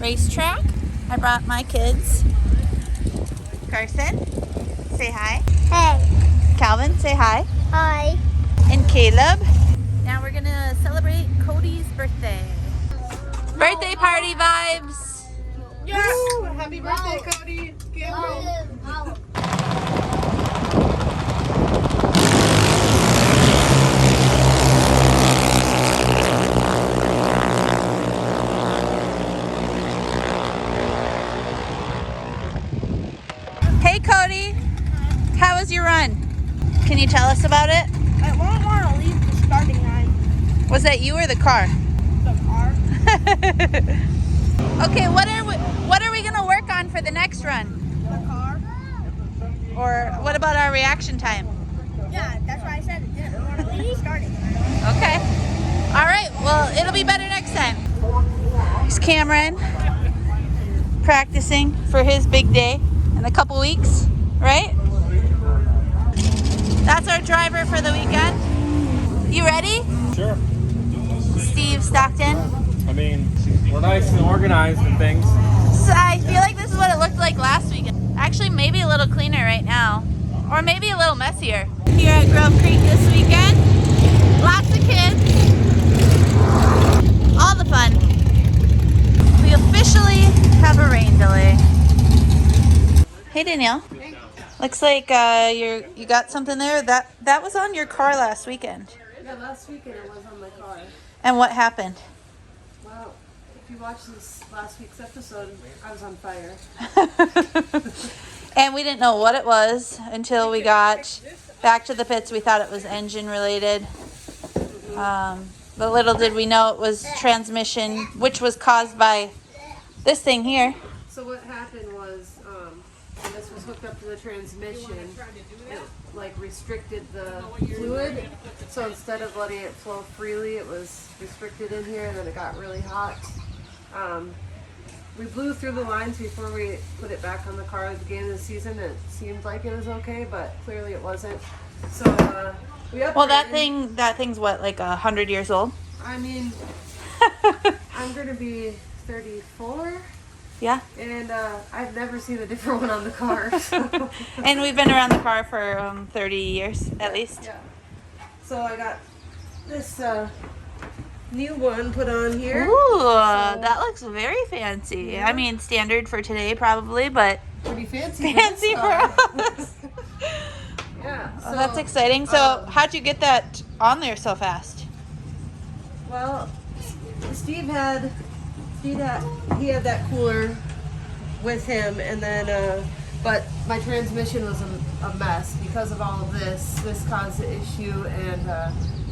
racetrack. I brought my kids. Carson, say hi. Hey. Calvin, say hi. Hi. And Caleb. Now we're gonna celebrate Cody's birthday. Birthday party vibes. Yeah. Happy birthday, Cody. Hey Cody, how was your run? Can you tell us about it? I won't want to leave the starting line. Was that you or the car? The car. Okay, what are we gonna work on for the next run? The car. Or what about our reaction time? Yeah, that's why I said it. I want to leave the starting line. Okay. All right. Well, it'll be better next time. Here's Cameron practicing for his big day in a couple weeks, right? That's our driver for the weekend. You ready? Sure. Steve Stockton. I mean, we're nice and organized and things. So I feel like this is what it looked like last weekend. Actually, maybe a little cleaner right now. Or maybe a little messier. Here at Grove Creek this weekend. Lots of kids. All the fun. We officially have a rain delay. Hey Danielle. Looks like you got something there. That was on your car last weekend. Yeah, last weekend it was on my car. And what happened? Well, if you watched this last week's episode, I was on fire. And we didn't know what it was until we got back to the pits. We thought it was engine related. But little did we know it was transmission, which was caused by this thing here. So what happened was, when this was hooked up to the transmission, it like restricted the fluid. So instead of letting it flow freely, it was restricted in here, and then it got really hot. We blew through the lines before we put it back on the car at the beginning of the season. It seemed like it was okay, but clearly it wasn't. So we upgraded. Well, that thing's what, like 100 years old? I mean, I'm gonna be 34. Yeah. And I've never seen a different one on the car. So. And we've been around the car for 30 years at least. Yeah. So I got this new one put on here. Ooh, that looks very fancy. Yeah. I mean, standard for today probably, but Pretty fancy. fancy for us. Yeah. So, Well, that's exciting. So how'd you get that on there so fast? Well, Steve had that cooler with him, and then but my transmission was a mess because of all of this. This caused the issue, and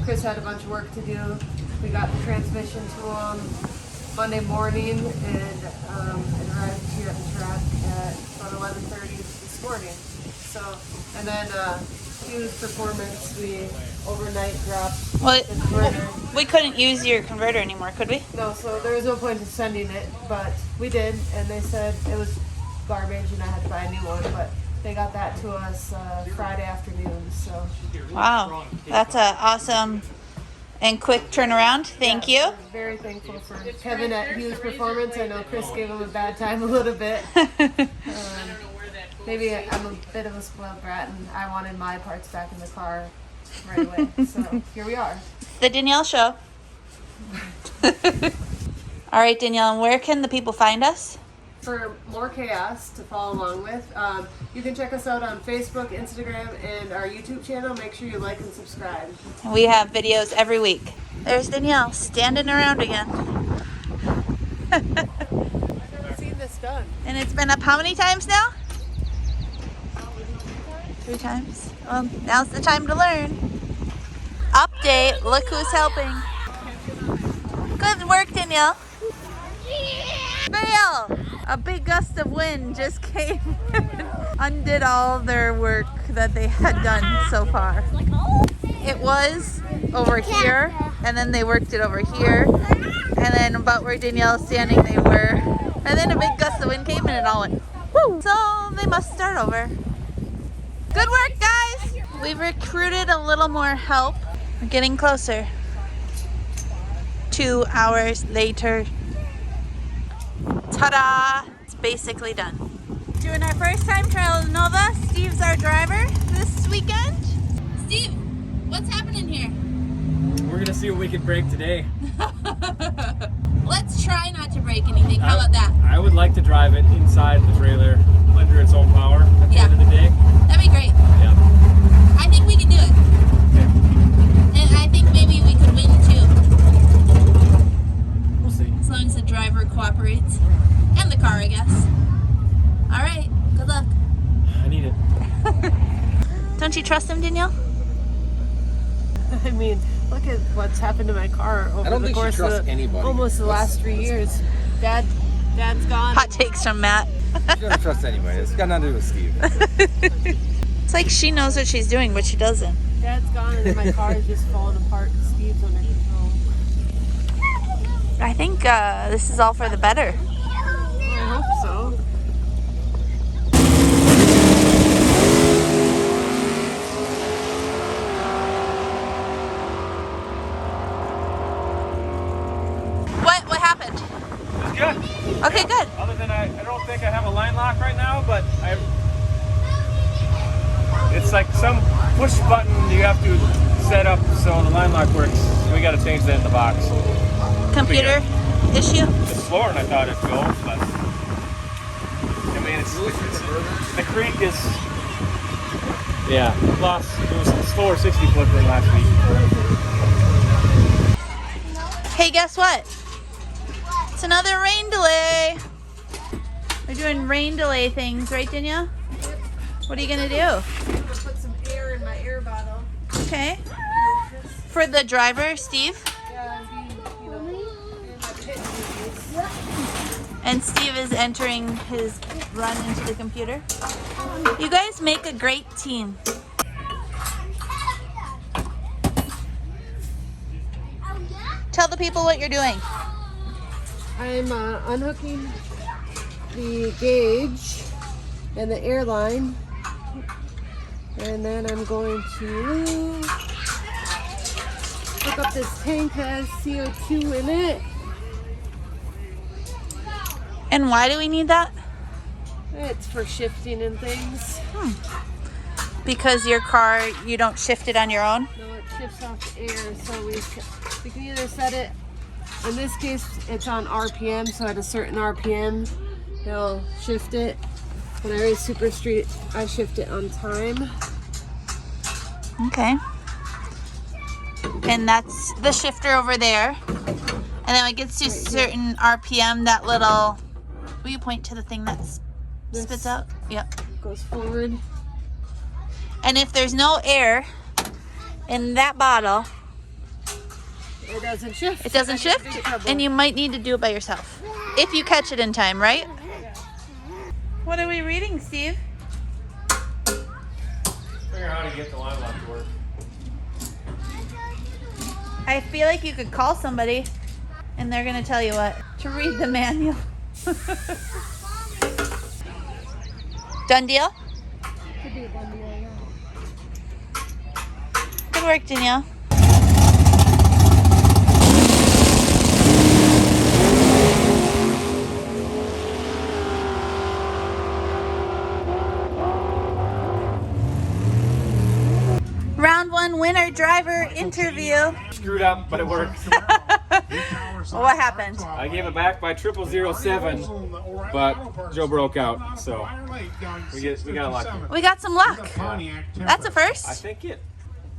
Chris had a bunch of work to do. We got the transmission to him Monday morning, and it arrived here at the track at about 11:30 this morning. So, and then Hughes Performance, we overnight dropped Well, the converter. we couldn't use your converter anymore, could we? No, so there was no point in sending it, but we did, and they said it was garbage and I had to buy a new one, but they got that to us Friday afternoon, so. Wow, that's a awesome and quick turnaround. Thank Yeah, you. I'm very thankful for Kevin at Hughes Performance. I know Chris gave him a bad time a little bit. Maybe I'm a bit of a spoiled brat and I wanted my parts back in the car right away, so here we are. The Danielle Show. All right, Danielle, and where can the people find us? For more chaos to follow along with, you can check us out on Facebook, Instagram, and our YouTube channel. Make sure you like and subscribe. We have videos every week. There's Danielle standing around again. I've never seen this done. And it's been up how many times now? 3 times. Well, now's the time to learn. Update, look who's helping. Good work, Danielle. Fail! A big gust of wind just came and undid all their work that they had done so far. It was over here, and then they worked it over here, and then about where Danielle's standing they were, and then a big gust of wind came and it all went woo! So they must start over. Good work, guys! We've recruited a little more help. We're getting closer. 2 hours later. Ta-da! It's basically done. Doing our first time trial of Nova. Steve's our driver this weekend. Steve, what's happening here? We're gonna see what we can break today. Let's try not to break anything. How about that? I would like to drive it inside the trailer under its own power at the end of the day. That'd be great. Yeah. I think we can do it. Okay. And I think maybe we could win too. We'll see. As long as the driver cooperates. And the car, I guess. Alright, good luck. I need it. Don't you trust him, Danielle? I mean, look at what's happened to my car over the course of almost the last 3 years. Dad's gone. Hot takes from Matt. You don't trust anybody. It's got nothing to do with Steve. It's like she knows what she's doing, but she doesn't. Dad's gone and my car is just falling apart. Steve's under control. I think this is all for the better. I hope so. What happened? It's good. Okay, good. Other than I don't think I have a line lock right now, but it's like some push button you have to set up so the line lock works. We got to change that in the box. Computer issue? It's slower than I thought it'd go, but I mean, it's the creek is, yeah, lost. It was slower 60 foot than last week. Hey, guess what? It's another rain delay. We're doing rain delay things, right, Danielle? What are you gonna do? I'm gonna put some air in my air bottle. Okay. For the driver, Steve. Yeah, in my pit duties. And Steve is entering his run into the computer. You guys make a great team. Tell the people what you're doing. I'm unhooking the gauge and the air line, and then I'm going to hook up this tank that has CO2 in it. And why do we need that? It's for shifting and things. Because your car, you don't shift it on your own? No, it shifts off the air, so we can either set it, in this case it's on RPM, so at a certain RPM it'll shift it. When I race Super Street, I shift it on time. Okay. And that's the shifter over there. And then when it gets to a certain RPM, that little, will you point to the thing that spits This out? Yep. goes forward. And if there's no air in that bottle, It doesn't shift. it doesn't shift, and you might need to do it by yourself. If you catch it in time, right? What are we reading, Steve? Figure out how to get the line lock to work. I feel like you could call somebody and they're gonna tell you what to read the manual. Done deal? Could be a done deal, yeah. Good work, Danielle. Round one winner driver interview. Screwed up, but it worked. What happened? I gave it back by 0007, but Joe broke out, so we got lucky. We got some luck. That's a first. I think it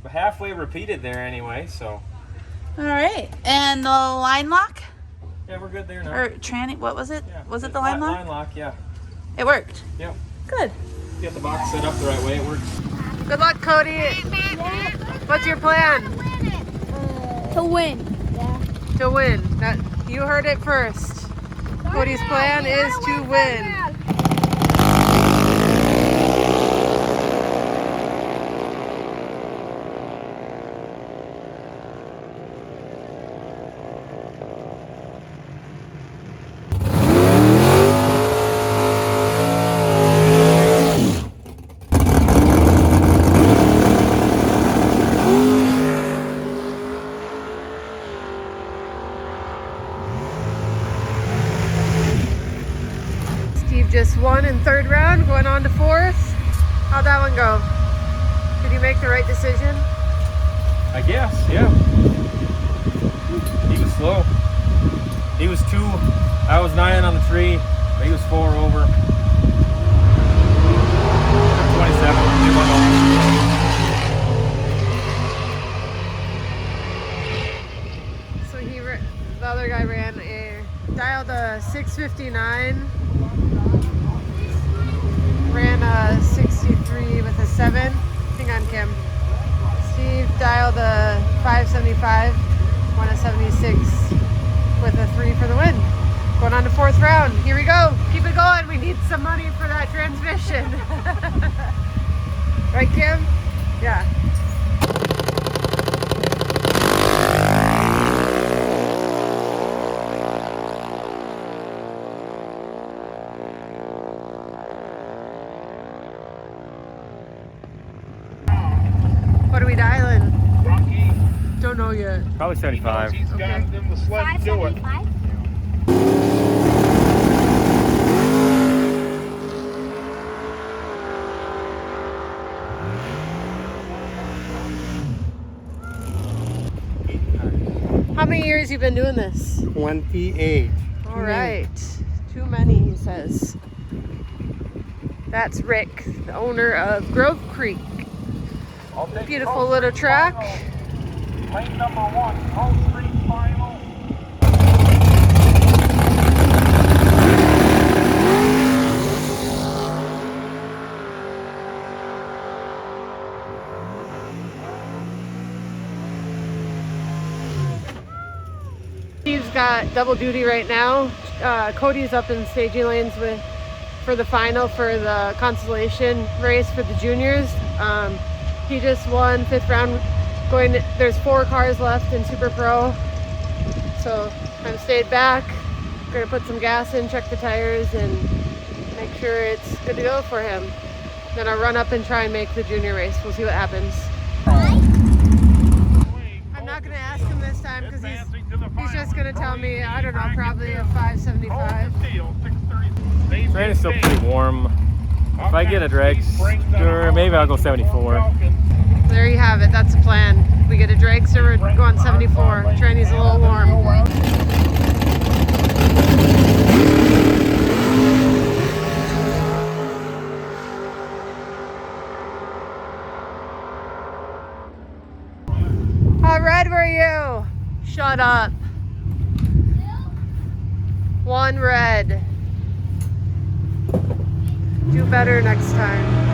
halfway repeated there anyway, so All right. And the line lock? yeah, we're good there now. Or tranny, what was it? Yeah. Was it the line lock? Line lock, yeah. It worked. Yep. Good. Get the box set up the right way, it works. Good luck, Cody. What's your plan? To win. To win. That, you heard it first. Cody's plan is to win. just won in third round, going on to fourth. How'd that one go? Did you make the right decision? I guess, yeah. He was slow. He was 2. I was 9 on the tree, but he was 4 over. 27. He went over. So the other guy dialed a 659, ran a 63 with a 7. Hang on, Kim. Steve dialed a 575, won a 76 with a 3 for the win. Going on to fourth round. Here we go. Keep it going. We need some money for that transmission. Right, Kim? Yeah. What are we dialing? Don't know yet. Probably 75. Okay. 575? How many years you been doing this? 28. All right. Too many, he says. That's Rick, the owner of Grove Creek. Beautiful little track. Lane number 1, Hull Street final. Steve's got double duty right now. Cody's up in staging lanes for the final for the consolation race for the juniors. He just won 5th round. There's 4 cars left in Super Pro, so I'm stayed back. Gonna put some gas in, check the tires, and make sure it's good to go for him. Then I'll run up and try and make the junior race. We'll see what happens. I'm not gonna ask him this time because he's just gonna tell me, I don't know, probably a 575. Rain is still pretty warm. If I get a dragster, maybe I'll go 74. There you have it. That's the plan. We get a dragster, we're going 74. Trainy's a little warm. How red were you? Shut up. 1 red. Do better next time.